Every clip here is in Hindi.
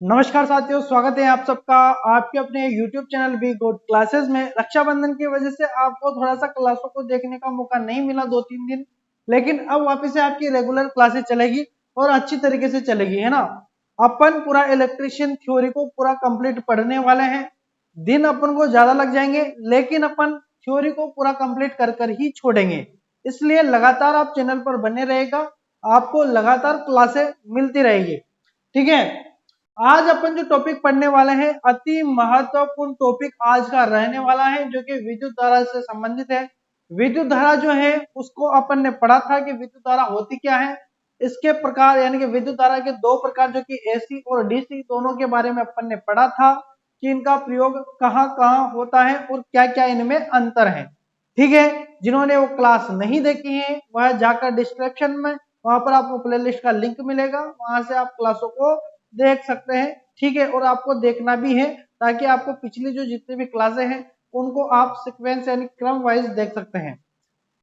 नमस्कार साथियों, स्वागत है आप सबका आपके अपने YouTube channel be good classes में। रक्षाबंधन की वजह से आपको थोड़ा सा क्लासों को देखने का मौका नहीं मिला 2-3 दिन, लेकिन अब वापस से आपकी रेगुलर क्लासेस चलेगी और अच्छी तरीके से चलेगी, है ना। अपन पूरा इलेक्ट्रिशियन थ्योरी को पूरा कंप्लीट पढ़ने वाले हैं। दिन अपन को ज्यादा लग जाएंगे, लेकिन अपन थ्योरी को पूरा कंप्लीट कर कर ही छोड़ेंगे। इसलिए लगातार आप चैनल पर बने रहेगा, आपको लगातार क्लासेस मिलती रहेगी। ठीक है, आज अपन जो टॉपिक पढ़ने वाले हैं अति महत्वपूर्ण टॉपिक आज का रहने वाला है, जो कि विद्युत धारा से संबंधित है। विद्युत धारा जो है उसको अपन ने पढ़ा था कि विद्युत धारा होती क्या है, इसके प्रकार यानी कि विद्युत धारा के दो प्रकार जो कि एसी और डीसी दोनों के बारे में अपन ने पढ़ा था कि इनका प्रयोग कहाँ कहाँ होता है और क्या क्या इनमें अंतर है। ठीक है, जिन्होंने वो क्लास नहीं देखी है वह जाकर डिस्क्रिप्शन में वहां पर आपको प्लेलिस्ट का लिंक मिलेगा, वहां से आप क्लासों को देख सकते हैं। ठीक है, और आपको देखना भी है ताकि आपको पिछली जो जितने भी क्लासें हैं उनको आप सीक्वेंस यानी क्रम वाइज देख सकते हैं,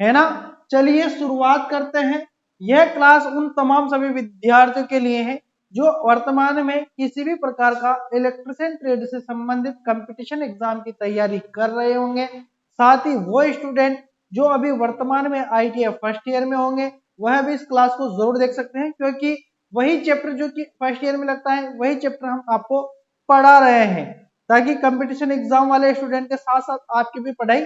है ना। चलिए शुरुआत करते हैं। यह क्लास उन तमाम सभी विद्यार्थियों के लिए है जो वर्तमान में किसी भी प्रकार का इलेक्ट्रिशियन ट्रेड से संबंधित कंपटीशन एग्जाम की तैयारी कर रहे होंगे। साथ ही वो स्टूडेंट जो अभी वर्तमान में आईटीआई फर्स्ट ईयर में होंगे वह भी इस क्लास को जरूर देख सकते हैं, क्योंकि वही चैप्टर जो कि फर्स्ट ईयर में लगता है वही चैप्टर हम आपको पढ़ा रहे हैं, ताकि कंपटीशन एग्जाम वाले स्टूडेंट के साथ साथ आपकी भी पढ़ाई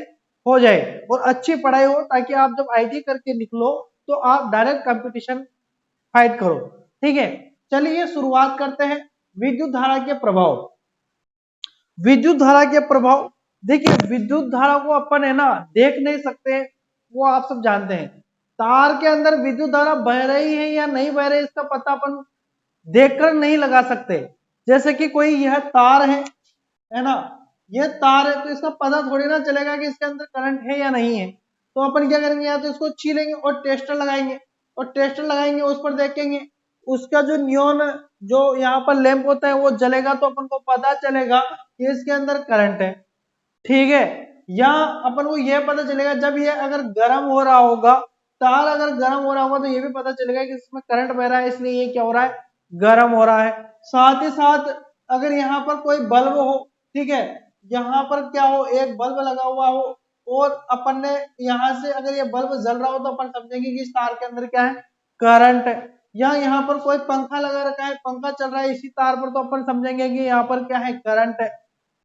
हो जाए और अच्छी पढ़ाई हो, ताकि आप जब आईटी करके निकलो तो आप डायरेक्ट कंपटीशन फाइट करो। ठीक है, चलिए शुरुआत करते हैं। विद्युत धारा के प्रभाव। विद्युत धारा के प्रभाव, देखिए विद्युत धारा को अपन है ना देख नहीं सकते, वो आप सब जानते हैं। तार के अंदर विद्युत धारा बह रही है या नहीं बह रही इसका पता अपन देखकर नहीं लगा सकते। जैसे कि कोई यह तार है ना, यह तार है तो इसका पता थोड़ी ना चलेगा कि इसके अंदर करंट है या नहीं है। तो अपन क्या करेंगे, या तो इसको छीलेंगे और टेस्टर लगाएंगे, और टेस्टर लगाएंगे उस पर देखेंगे उसका जो नियॉन जो यहाँ पर लैंप होता है वो जलेगा, तो अपन को पता चलेगा कि इसके अंदर करंट है। ठीक है, या अपन को यह पता चलेगा जब ये अगर गर्म हो रहा होगा, तार अगर गर्म हो रहा होगा तो ये भी पता चलेगा कि इसमें करंट बह रहा है, इसलिए ये क्या हो रहा है, गर्म हो रहा है। साथ ही साथ अगर यहाँ पर कोई बल्ब हो, ठीक है, यहाँ पर क्या हो एक बल्ब लगा हुआ हो और अपन ने यहाँ से अगर ये बल्ब जल रहा हो तो अपन समझेंगे कि इस तार के अंदर क्या है, करंट है। या यहाँ पर कोई पंखा लगा रखा है, पंखा चल रहा है इसी तार पर, तो अपन समझेंगे कि यहाँ पर क्या है, करंट है।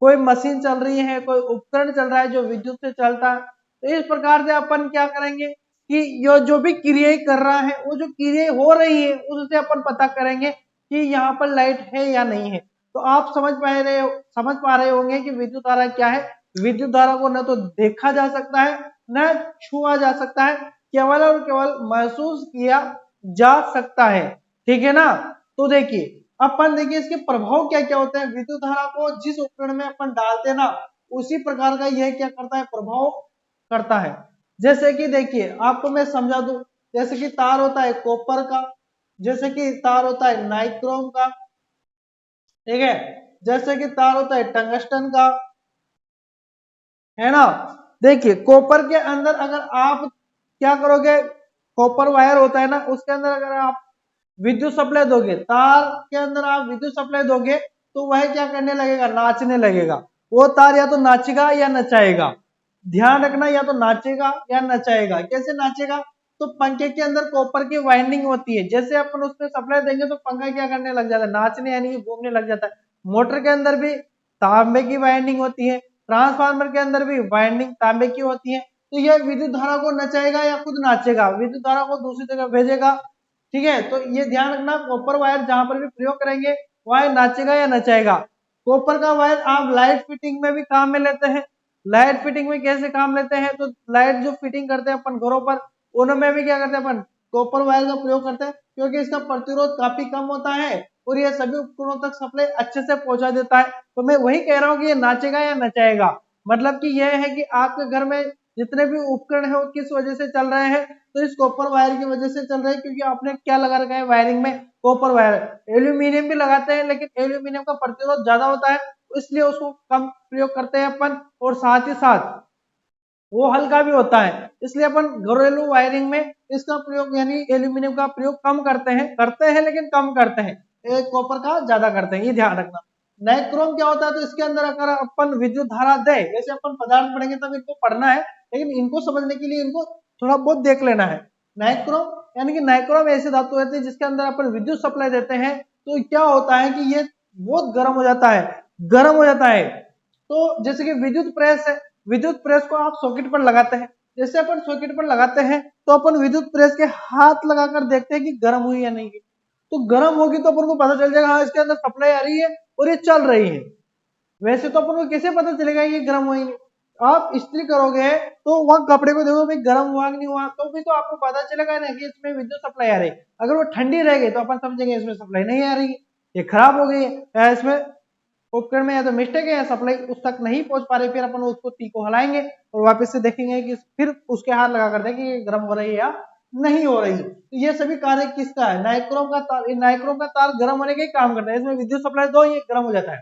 कोई मशीन चल रही है, कोई उपकरण चल रहा है जो विद्युत से चलता है, तो इस प्रकार से अपन क्या करेंगे कि ये जो भी क्रियाएं कर रहा है वो जो क्रियाएं हो रही है उससे अपन पता करेंगे कि यहाँ पर लाइट है या नहीं है। तो आप समझ पा रहे होंगे कि विद्युत धारा क्या है। विद्युत धारा को न तो देखा जा सकता है न छुआ जा सकता है, केवल और केवल महसूस किया जा सकता है। ठीक है ना। तो देखिए अपन देखिए इसके प्रभाव क्या क्या होते हैं। विद्युत धारा को जिस उपकरण में अपन डालते हैं ना उसी प्रकार का यह क्या करता है, प्रभाव करता है। जैसे कि देखिए आपको मैं समझा दूं, जैसे कि तार होता है कॉपर का, जैसे कि तार होता है नाइक्रोम का, ठीक है, जैसे कि तार होता है टंगस्टन का, है ना। देखिए कॉपर के अंदर अगर आप क्या करोगे, कॉपर वायर होता है ना उसके अंदर अगर आप विद्युत सप्लाई दोगे, तार के अंदर आप विद्युत सप्लाई दोगे तो वह क्या करने लगेगा, नाचने लगेगा। वो तार या तो नाचेगा या नचाएगा। ध्यान रखना, या तो नाचेगा या नचाएगा। कैसे नाचेगा, तो पंखे के अंदर कॉपर की वाइंडिंग होती है, जैसे अपन उसमें सप्लाई देंगे तो पंखा क्या करने लग जाता है, नाचने यानी कि घूमने लग जाता है। मोटर के अंदर भी तांबे की वाइंडिंग होती है, ट्रांसफार्मर के अंदर भी वाइंडिंग तांबे की होती है। तो यह विद्युत धारा को नचाएगा या खुद नाचेगा, विद्युत धारा को दूसरी जगह भेजेगा। ठीक है, तो ये ध्यान रखना कॉपर वायर जहां पर भी प्रयोग करेंगे वायर नाचेगा या नचाएगा। कॉपर का वायर आप लाइट फिटिंग में भी काम में लेते हैं। लाइट फिटिंग में कैसे काम लेते हैं, तो लाइट जो फिटिंग करते हैं अपन घरों पर उनमें भी क्या करते हैं, अपन कॉपर वायर का प्रयोग करते हैं, क्योंकि इसका प्रतिरोध काफी कम होता है और ये सभी उपकरणों तक सप्लाई अच्छे से पहुंचा देता है। तो मैं वही कह रहा हूँ कि ये नाचेगा या नचाएगा, मतलब कि यह है कि आपके घर में जितने भी उपकरण है वो किस वजह से चल रहे हैं, तो इस कॉपर वायर की वजह से चल रहे हैं, क्योंकि आपने क्या लगा रखा है वायरिंग में, कॉपर वायर। एल्यूमिनियम भी लगाते हैं लेकिन एल्यूमिनियम का प्रतिरोध ज्यादा होता है, इसलिए उसको कम प्रयोग करते हैं अपन, और साथ ही साथ वो हल्का भी होता है, इसलिए अपन घरेलू वायरिंग में इसका प्रयोग यानी एल्यूमिनियम का प्रयोग कम करते हैं लेकिन कम करते हैं। कॉपर का ज्यादा करते हैं, ये ध्यान रखना। नाइक्रोम क्या होता है, तो इसके अंदर अगर अपन विद्युत धारा दे, जैसे अपन पदार्थ पढ़ेंगे तब इनको पढ़ना है, लेकिन इनको समझने के लिए इनको थोड़ा बहुत देख लेना है। नाइक्रोम यानी कि नाइक्रोम ऐसे धातु होते हैं जिसके अंदर अपन विद्युत सप्लाई देते हैं, तो क्या होता है कि ये बहुत गर्म हो जाता है, गर्म हो जाता है। तो जैसे कि विद्युत प्रेस है, विद्युत प्रेस को आप सॉकेट पर लगाते हैं, जैसे अपन सॉकेट पर लगाते हैं तो अपन विद्युत प्रेस के हाथ लगाकर देखते हैं कि गर्म हुई या नहीं, तो गर्म होगी तो अपन को पता चल जाएगा हाँ इसके अंदर सप्लाई आ रही है और ये चल रही है। वैसे तो अपन को कैसे पता चलेगा ये गर्म हुई नहीं, आप इस्त्री करोगे तो वहां कपड़े को देखो भाई गर्म हुआ कि नहीं हुआ, तो भी तो आपको पता चलेगा ना कि इसमें विद्युत सप्लाई आ रही है। अगर वो ठंडी रह गई तो अपन समझेंगे इसमें सप्लाई नहीं आ रही है, ये खराब हो गई है, या इसमें उपकरण में या तो मिस्टेक है या सप्लाई उस तक नहीं पहुंच पा रही, फिर अपन उसको टी को हलाएंगे और वापस से देखेंगे कि फिर उसके हाथ लगा कर देखेंगे कि गर्म हो रही है या नहीं हो रही। तो ये सभी कार्य किसका है, नाइक्रोम का तार। नाइक्रोम का तार गर्म होने के काम करता है, इसमें विद्युत सप्लाई दो ये गर्म हो जाता है,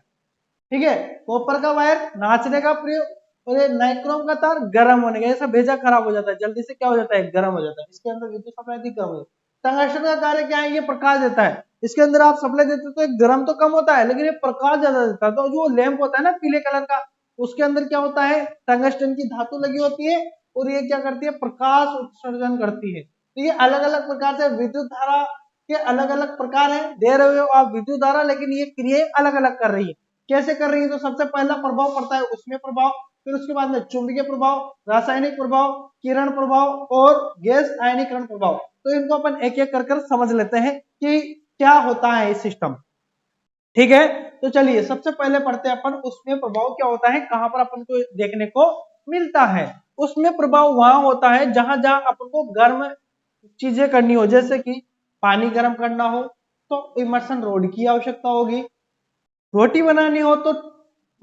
ठीक है। कॉपर का वायर नाचने का प्रयोग, और ये नाइक्रोम का तार गर्म होने का, जैसा भेजा खराब हो जाता है, जल्दी से क्या हो जाता है, गर्म हो जाता है, इसके अंदर विद्युत सप्लाई दी गर्म हो जाती है। टंगस्टन का कार्य क्या है, ये प्रकाश देता है, इसके अंदर आप सप्लाई देते हो तो एक गर्म तो कम होता है लेकिन ये प्रकाश ज्यादा देता है। तो जो लैंप होता है ना पीले कलर का, उसके अंदर क्या होता है, टंगस्टन की धातु लगी होती है और ये क्या करती है, प्रकाश उत्सर्जन करती है। तो ये अलग अलग प्रकार से विद्युत धारा के अलग अलग प्रकार है, दे रहे हो आप विद्युत धारा, लेकिन ये क्रियाएं अलग अलग कर रही है। कैसे कर रही है, तो सबसे पहला प्रभाव पड़ता है उसमें प्रभाव, फिर उसके बाद में चुंबकीय प्रभाव, रासायनिक प्रभाव, किरण प्रभाव और गैस आयनीकरण प्रभाव। तो इनको अपन एक एक कर समझ लेते हैं कि क्या होता है इस सिस्टम, ठीक है। तो चलिए सबसे पहले पढ़ते हैं अपन उसमें प्रभाव क्या होता है, कहां पर अपन को देखने को मिलता है। उसमें प्रभाव वहां होता है जहां जहां अपन को गर्म चीजें करनी हो, जैसे कि पानी गर्म करना हो तो इमर्शन रोड की आवश्यकता होगी, रोटी बनानी हो तो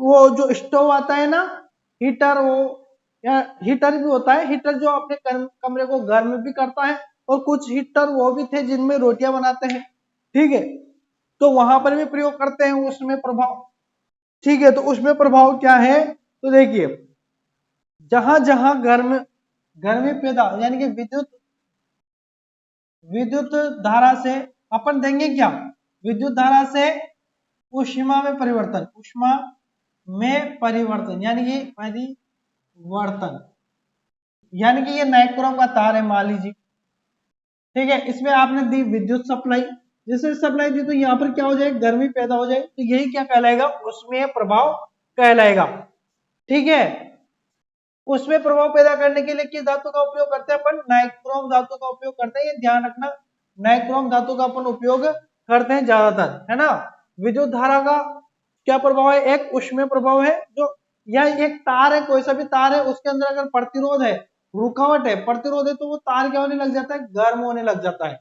वो जो स्टोव आता है ना, हीटर, वो या हीटर भी होता है, हीटर जो अपने कमरे को गर्म भी करता है, और कुछ हीटर वो भी थे जिनमें रोटियां बनाते हैं, ठीक है। तो वहां पर भी प्रयोग करते हैं उसमें प्रभाव, ठीक है। तो उसमें प्रभाव क्या है, तो देखिए जहां जहां गर्मी पैदा यानी कि विद्युत धारा से अपन देंगे क्या, विद्युत धारा से ऊष्मा में परिवर्तन, ऊष्मा में परिवर्तन यानी कि परिवर्तन, यानी कि ये नाइक्रोम का तार है मान लीजिए, ठीक है। इसमें आपने दी विद्युत सप्लाई, जैसे सप्लाई दी तो यहाँ पर क्या हो जाए, गर्मी पैदा हो जाए, तो यही क्या कहलाएगा, उसमें प्रभाव कहलाएगा, ठीक है। उसमें प्रभाव पैदा करने के लिए किस धातु का उपयोग करते हैं अपन, नाइक्रोम धातु का उपयोग करते हैं, ये ध्यान रखना, नाइक्रोम धातु का अपन उपयोग करते हैं ज्यादातर, है ना। विद्युत धारा का क्या प्रभाव है, एक ऊष्मीय प्रभाव है, जो या एक तार है, कोई सा भी तार है, उसके अंदर अगर प्रतिरोध है, रुकावट है, प्रतिरोध है, तो वो तार क्या होने लग जाता है, गर्म होने लग जाता है,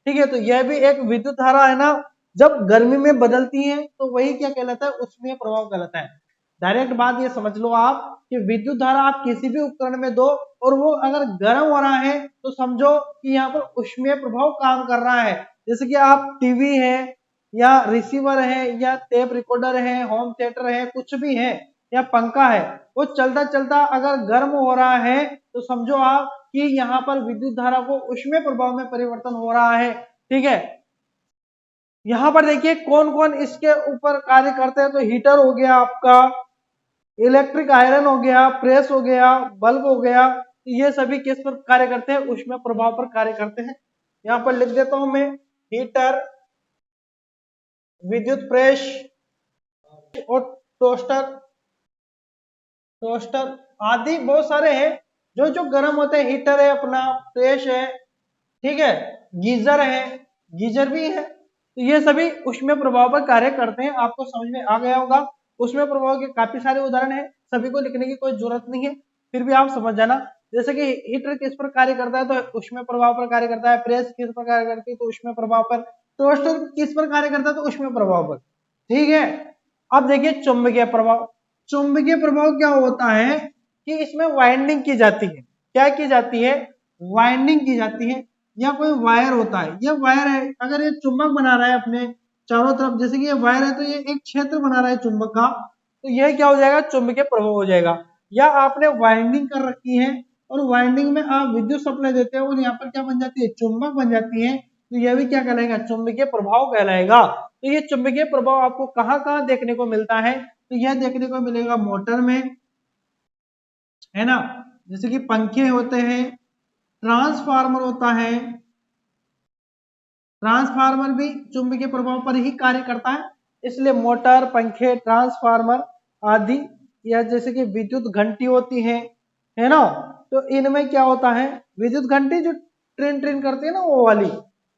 ठीक है। तो यह भी एक विद्युत धारा है ना, जब गर्मी में बदलती है तो वही क्या कहलाता है, ऊष्मीय प्रभाव कहलाता है। डायरेक्ट बात ये समझ लो आप कि विद्युत धारा आप किसी भी उपकरण में दो और वो अगर गर्म हो रहा है तो समझो कि यहाँ पर ऊष्मीय प्रभाव काम कर रहा है। जैसे कि आप टीवी है या रिसीवर है या टेप रिकॉर्डर है, होम थिएटर है, कुछ भी है, या पंखा है, वो चलता चलता अगर गर्म हो रहा है तो समझो आप कि यहाँ पर विद्युत धारा को ऊष्मीय प्रभाव में परिवर्तन हो रहा है, ठीक है। यहाँ पर देखिए कौन कौन इसके ऊपर कार्य करते हैं, तो हीटर हो गया आपका, इलेक्ट्रिक आयरन हो गया, प्रेस हो गया, बल्ब हो गया, ये सभी किस पर कार्य करते हैं, ऊष्मीय प्रभाव पर कार्य करते हैं। यहाँ पर लिख देता हूं मैं, हीटर, विद्युत प्रेस और टोस्टर, टोस्टर आदि बहुत सारे हैं जो जो गर्म होते हैं। हीटर है अपना, प्रेस है, ठीक है, गीजर है, गीजर भी है, तो ये सभी ऊष्मीय प्रभाव पर कार्य करते हैं। आपको समझ में आ गया होगा, ऊष्मीय प्रभाव के काफी सारे उदाहरण हैं, सभी को लिखने की कोई जरूरत नहीं है, फिर भी आप समझ जाना। जैसे कि हीटर किस पर कार्य करता है, तो ऊष्मीय प्रभाव पर कार्य करता है, प्रेस किस पर कार्य करती है, तो ऊष्मीय प्रभाव पर, टोस्टर किस पर कार्य करता है, तो ऊष्मीय प्रभाव पर, ठीक है। अब देखिए चुंबकीय प्रभाव, चुंबकीय प्रभाव क्या होता है कि इसमें वाइंडिंग की जाती है, क्या की जाती है, वाइंडिंग की जाती है, या कोई वायर होता है, ये वायर है, अगर ये चुंबक बना रहा है अपने चारों तरफ, जैसे कि ये वायर है तो ये एक क्षेत्र बना रहा है चुंबक का, तो यह क्या हो जाएगा, चुंबकीय प्रभाव हो जाएगा। या आपने वाइंडिंग कर रखी है और वाइंडिंग में आप विद्युत सप्लाई देते हैं और यहाँ पर क्या बन जाती है, चुंबक बन जाती है, तो यह भी क्या कहलाएगा, चुंबकीय प्रभाव कहलाएगा। तो ये चुंबकीय प्रभाव आपको कहाँ कहाँ देखने को मिलता है, तो यह देखने को मिलेगा मोटर में, है ना, जैसे कि पंखे होते हैं, ट्रांसफार्मर होता है, ट्रांसफार्मर भी चुंबकीय प्रभाव पर ही कार्य करता है, इसलिए मोटर, पंखे, ट्रांसफार्मर आदि, या जैसे कि विद्युत घंटी होती है ना, तो इनमें क्या होता है, विद्युत घंटी जो ट्रिन ट्रिन करती है ना वो वाली,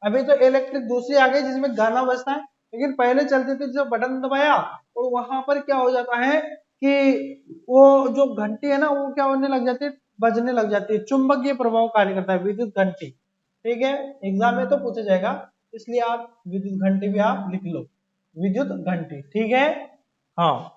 अभी तो इलेक्ट्रिक दूसरी आ गई जिसमें गाना बजता है, लेकिन पहले चलते थे जो बटन दबाया और वहां पर क्या हो जाता है कि वो जो घंटी है ना वो क्या होने लग जाती है, बजने लग जाती है, चुंबकीय प्रभाव कार्य करता है विद्युत घंटी। ठीक है, एग्जाम में तो पूछा जाएगा, इसलिए आप विद्युत घंटी भी आप लिख लो, विद्युत घंटी। ठीक है, हाँ,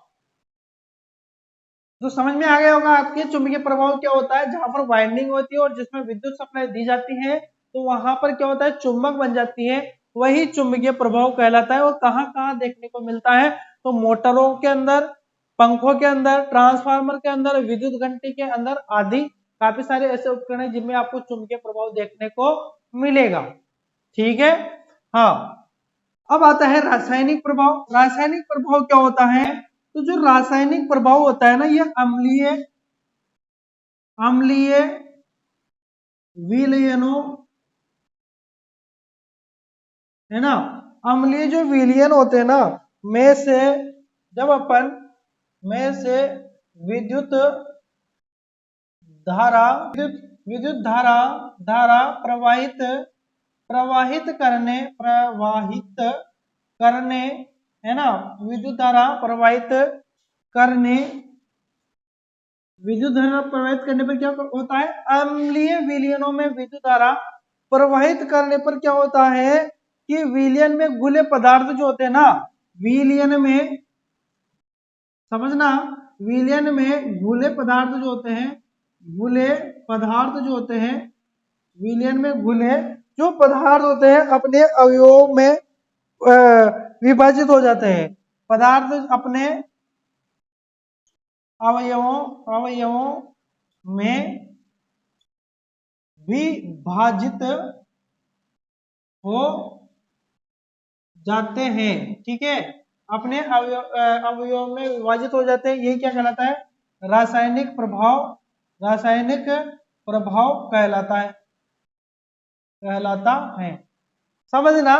तो समझ में आ गया होगा आपके चुंबकीय प्रभाव क्या होता है, जहां पर वाइंडिंग होती है और जिसमें विद्युत सप्लाई दी जाती है तो वहां पर क्या होता है, चुंबक बन जाती है, वही चुंबकीय प्रभाव कहलाता है। और कहाँ कहाँ देखने को मिलता है, तो मोटरों के अंदर, पंखों के अंदर, ट्रांसफार्मर के अंदर, विद्युत घंटी के अंदर आदि काफी सारे ऐसे उपकरण हैं जिनमें आपको चुंबकीय प्रभाव देखने को मिलेगा। ठीक है, हाँ, अब आता है रासायनिक प्रभाव। रासायनिक प्रभाव क्या होता है, तो जो रासायनिक प्रभाव होता है ना, ये अम्लीय अम्लीय विलयनों, है ना, अम्लीय जो विलयन होते हैं ना, में से जब अपन में से विद्युत धारा विद्युत धारा धारा प्रवाहित करने, है ना, विद्युत धारा प्रवाहित करने, विद्युत धारा प्रवाहित करने पर क्या होता है, अम्लीय विलयनों में विद्युत धारा प्रवाहित करने पर क्या होता है कि विलयन में घुले पदार्थ जो होते हैं ना, विलयन में, समझना, विलयन में घुले पदार्थ जो होते हैं, घुले पदार्थ जो होते हैं, विलयन में घुले जो पदार्थ होते हैं अपने अवयवों में विभाजित हो जाते हैं, पदार्थ अपने अवयवों में विभाजित हो जाते हैं। ठीक है, अपने अवयव में विभाजित हो जाते हैं, यही क्या कहलाता है, रासायनिक प्रभाव, रासायनिक प्रभाव कहलाता है। समझना,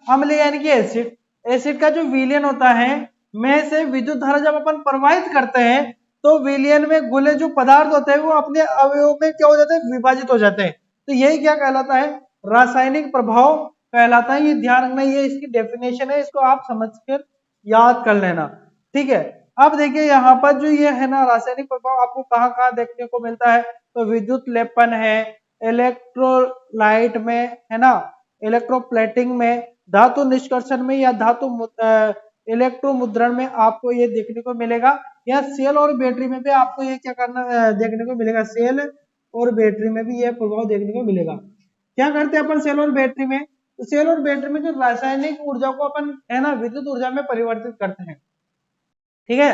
अम्ल यानी कि एसिड, एसिड का जो विलयन होता है में से विद्युत धारा जब अपन प्रवाहित करते हैं तो विलयन में घुले जो पदार्थ होते हैं वो अपने अवयव में क्या हो जाते हैं, विभाजित हो जाते हैं, तो यही क्या कहलाता है, रासायनिक प्रभाव कहलाता है। ये ध्यान रखना, ये इसकी डेफिनेशन है, इसको आप समझकर याद कर लेना। ठीक है, अब देखिए यहाँ पर जो ये है ना रासायनिक प्रभाव आपको कहाँ कहाँ देखने को मिलता है, तो विद्युत लेपन है, इलेक्ट्रोलाइट में, है ना, इलेक्ट्रोप्लेटिंग में, धातु निष्कर्षण में या धातु इलेक्ट्रो मुद्रण में आपको ये देखने को मिलेगा, या सेल और बैटरी में भी आपको ये क्या करना देखने को मिलेगा, सेल और बैटरी में भी ये प्रभाव देखने को मिलेगा। क्या करते हैं अपन सेल और बैटरी में, तो सेल और बैटरी में जो रासायनिक ऊर्जा को अपन, है ना, विद्युत ऊर्जा में परिवर्तित करते हैं। ठीक है,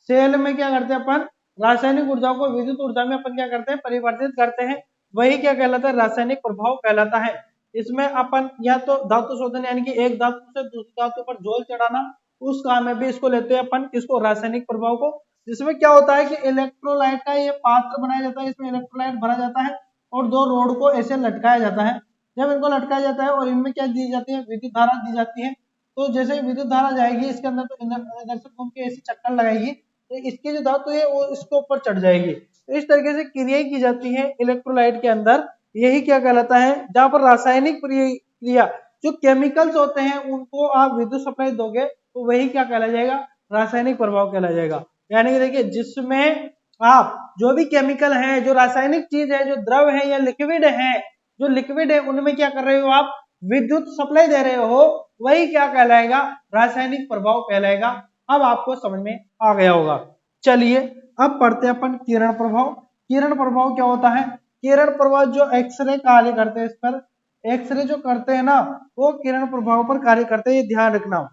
सेल में क्या करते हैं अपन, रासायनिक ऊर्जा को विद्युत ऊर्जा में अपन क्या करते हैं, परिवर्तित करते हैं, वही क्या कहलाता है, रासायनिक प्रभाव कहलाता है। इसमें अपन या तो धातु शोधन यानी कि एक धातु से दूसरी धातु पर जोल चढ़ाना, उस काम में भी इसको लेते हैं अपन, इसको रासायनिक प्रभाव को, जिसमें क्या होता है कि इलेक्ट्रोलाइट का ये पात्र बनाया जाता है, इसमें इलेक्ट्रोलाइट भरा जाता है और दो रोड को ऐसे लटकाया जाता है, जब इनको लटकाया जाता है और इनमें क्या दी जाती है, विद्युत धारा दी जाती है, तो जैसे विद्युत धारा जाएगी इसके अंदर तो इधर से घूम के ऐसे चक्कर लगाएगी, तो इसकी जो धातु है वो इसके ऊपर चढ़ जाएगी, तो इस तरीके से क्रियाएं की जाती है इलेक्ट्रोलाइट के अंदर, यही क्या कहलाता है, जहां पर रासायनिक क्रिया जो केमिकल्स होते हैं उनको आप विद्युत सप्लाई दोगे तो वही क्या कहला जाएगा, रासायनिक प्रभाव कहला जाएगा। यानी कि देखिए जिसमें आप जो भी केमिकल है, जो रासायनिक चीज है, जो द्रव है या लिक्विड है, जो लिक्विड है उनमें क्या कर रहे हो आप, विद्युत सप्लाई दे रहे हो, वही क्या कहलाएगा, रासायनिक प्रभाव कहलाएगा। अब आपको समझ में आ गया होगा। चलिए अब पढ़ते हैं अपन किरण प्रभाव। किरण प्रभाव क्या होता है, किरण प्रभाव जो एक्सरे कार्य करते हैं, इस पर एक्सरे जो करते हैं ना वो किरण प्रभाव पर कार्य करते हैं, ये ध्यान रखना।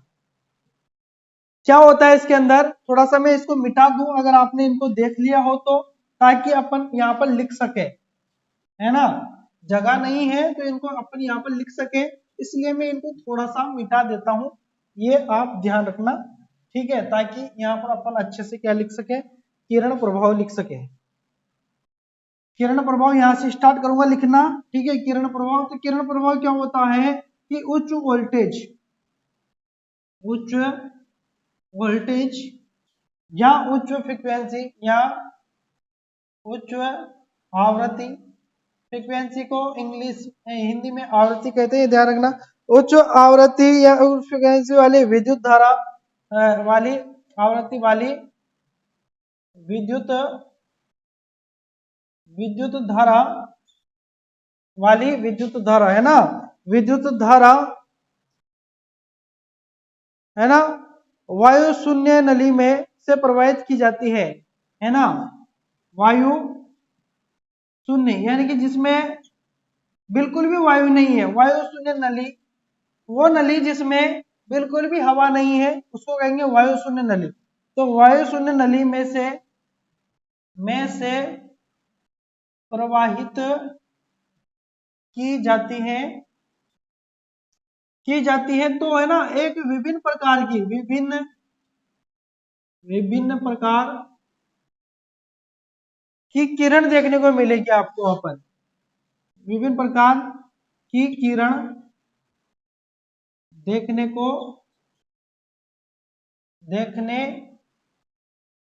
क्या होता है इसके अंदर, थोड़ा सा मैं इसको मिटा दूं अगर आपने इनको देख लिया हो तो, ताकि अपन यहाँ पर लिख सके, है ना, जगह नहीं है तो इनको अपन यहाँ पर लिख सके। इसलिए मैं इनको थोड़ा सा मिटा देता हूं, ये आप ध्यान रखना, ठीक है, ताकि यहाँ पर अपन अच्छे से क्या लिख सके, किरण प्रभाव लिख सके। किरण प्रभाव यहां से स्टार्ट करूंगा लिखना, ठीक है। किरण प्रभाव, तो किरण प्रभाव क्या होता है कि उच्च वोल्टेज या उच्च फ्रीक्वेंसी या उच्च आवृत्ति, फ्रीक्वेंसी को इंग्लिश हिंदी में आवृत्ति कहते हैं, ध्यान रखना। उच्च आवृत्ति या उच्च फ्रीक्वेंसी वाली विद्युत धारा वाली आवृत्ति वाली विद्युत विद्युत धारा वाली विद्युत धारा है ना, विद्युत धारा है ना, वायु शून्य नली में से प्रवाहित की जाती है ना। वायु शून्य यानी कि जिसमें बिल्कुल भी वायु नहीं है, वायु शून्य नली, वो नली जिसमें बिल्कुल भी हवा नहीं है उसको कहेंगे वायु शून्य नली। तो वायु शून्य नली में से प्रवाहित की जाती है तो है ना, एक विभिन्न प्रकार की विभिन्न प्रकार की किरण देखने को मिलेगी आपको वहां पर, विभिन्न प्रकार की किरण देखने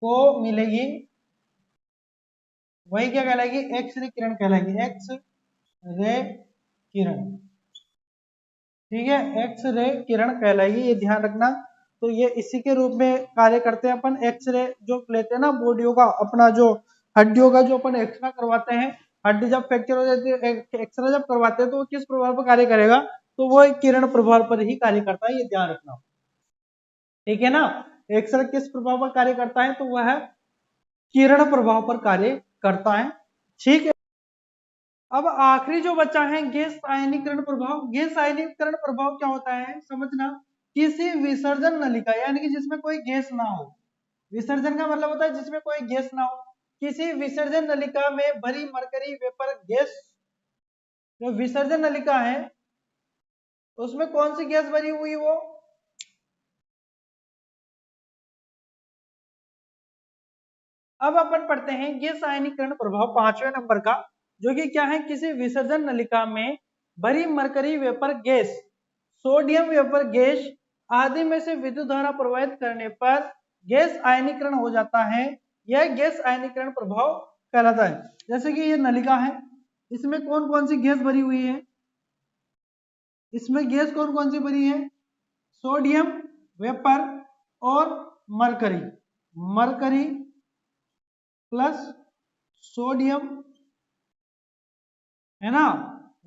को मिलेगी। वही क्या कहलाएगी, एक्स रे किरण कहलाएगी, एक्स रे किरण, ठीक है, एक्स रे किरण कहलाएगी, ये ध्यान रखना। तो ये इसी के रूप में कार्य करते हैं अपन। एक्सरे जो लेते हैं ना बॉडियों का, अपना जो हड्डियों का जो अपन एक्सरे करवाते हैं, हड्डी जब फ्रैक्चर हो जाती है, एक्सरे जब करवाते हैं तो वो किस प्रभाव पर कार्य करेगा, तो वो एक किरण प्रभाव पर ही कार्य करता है, ये ध्यान रखना, ठीक है ना। एक्सरे किस प्रभाव पर कार्य करता है, तो वह किरण प्रभाव पर कार्य करता है, ठीक है। अब आखिरी जो बचा है गैस आयनीकरण प्रभाव। गैस आयनीकरण प्रभाव क्या होता है समझना, किसी विसर्जन नलिका यानी कि जिसमें कोई गैस ना हो, विसर्जन का मतलब होता है जिसमें कोई गैस ना हो, किसी विसर्जन नलिका में भरी मरकरी वेपर गैस, जो विसर्जन नलिका है उसमें कौन सी गैस भरी हुई, वो अब अपन पढ़ते हैं गैस आयनीकरण प्रभाव 5वें नंबर का, जो कि क्या है, किसी विसर्जन नलिका में भरी mercury vapour gas, sodium vapour gas आदि में से विद्युत धारा प्रवाहित करने पर गैस आयनीकरण हो जाता है, यह गैस आयनीकरण प्रभाव कहलाता है। जैसे कि ये नलिका है, इसमें कौन कौन सी गैस भरी हुई है, इसमें गैस कौन कौन सी भरी है, सोडियम वेपर और मरकरी, मरकरी प्लस सोडियम, है ना,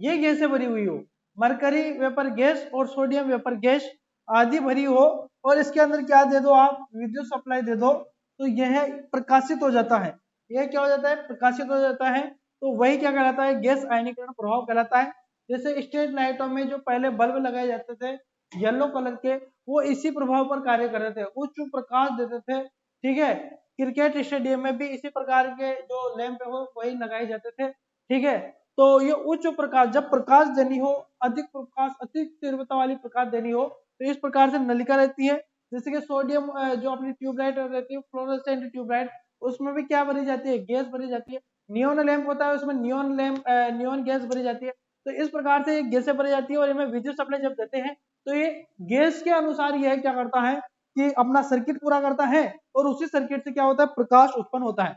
ये गैसें भरी हुई हो, मरकरी वेपर गैस और सोडियम वेपर गैस आदि भरी हो, और इसके अंदर क्या दे दो आप, विद्युत सप्लाई दे दो, तो यह प्रकाशित हो जाता है, यह क्या हो जाता है, प्रकाशित हो जाता है। तो वही क्या कहलाता है, गैस आयनीकरण प्रभाव कहलाता है। जैसे स्ट्रीट लाइटों में जो पहले बल्ब लगाए जाते थे येलो कलर के, वो इसी प्रभाव पर कार्य कर रहे थे, उच्च प्रकाश देते थे, ठीक है। क्रिकेट स्टेडियम में भी इसी प्रकार के जो लैंप है वो वही लगाए जाते थे, ठीक है। तो ये उच्च प्रकाश, जब प्रकाश देनी हो, अधिक प्रकाश, अधिक तीव्रता वाली प्रकाश देनी हो, तो इस प्रकार से नलिका रहती है। जैसे कि सोडियम जो अपनी ट्यूबलाइट रहती है, फ्लोरोसेंट ट्यूबलाइट, उसमें भी क्या भरी जाती है, गैस भरी जाती है। नियोन लैंप होता है, उसमें नियोन गैस भरी जाती है। तो इस प्रकार से गैसें भरी जाती है, और इनमें विद्युत सप्लाई जब देते हैं तो ये गैस के अनुसार यह क्या करता है कि अपना सर्किट पूरा करता है, और उसी सर्किट से क्या होता है, प्रकाश उत्पन्न होता है,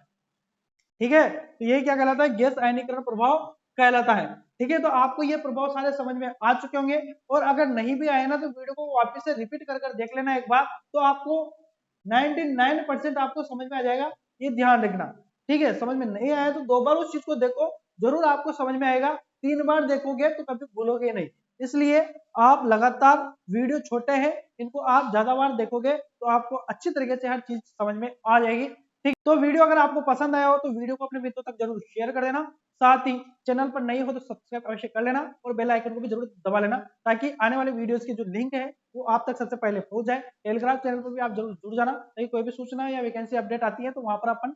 ठीक है। तो ये क्या कहलाता है, गैस आयनीकरण प्रभाव कहलाता है, ठीक है। तो आपको ये प्रभाव सारे समझ में आ चुके होंगे, और अगर नहीं भी आए ना तो वीडियो को वापस से रिपीट कर देख लेना एक बार, तो आपको 99% आपको समझ में आ जाएगा, ये ध्यान रखना, ठीक है। समझ में नहीं आया तो 2 बार उस चीज को देखो, जरूर आपको समझ में आएगा, 3 बार देखोगे तो कभी भूलोगे नहीं। इसलिए आप लगातार, वीडियो छोटे हैं, इनको आप ज्यादा बार देखोगे तो आपको अच्छी तरीके से हर चीज समझ में आ जाएगी, ठीक। तो वीडियो अगर आपको पसंद आया हो तो वीडियो को अपने मित्रों तक जरूर शेयर कर देना, साथ ही चैनल पर नई हो तो सब्सक्राइब अवश्य कर लेना, और बेल आइकन को भी जरूर दबा लेना, ताकि आने वाले वीडियोस की जो लिंक है वो आप तक सबसे पहले पहुंच जाए। टेलीग्राम चैनल पर भी आप जरूर जुड़ जाना, ताकि कोई भी सूचना या वैकेंसी अपडेट आती है तो वहां पर अपन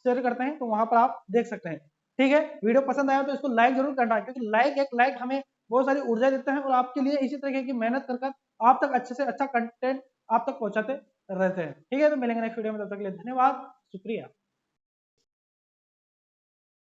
शेयर करते हैं, तो वहां पर आप देख सकते हैं, ठीक है। वीडियो पसंद आया तो इसको लाइक जरूर करना, क्योंकि एक लाइक हमें बहुत सारी ऊर्जा देते हैं और आपके लिए इसी तरीके की मेहनत कर कर आप तक अच्छे से अच्छा कंटेंट आप तक पहुंचाते रहते हैं। ठीक है, तो मिलेंगे नेक्स्ट वीडियो में, तब तक के लिए धन्यवाद, शुक्रिया।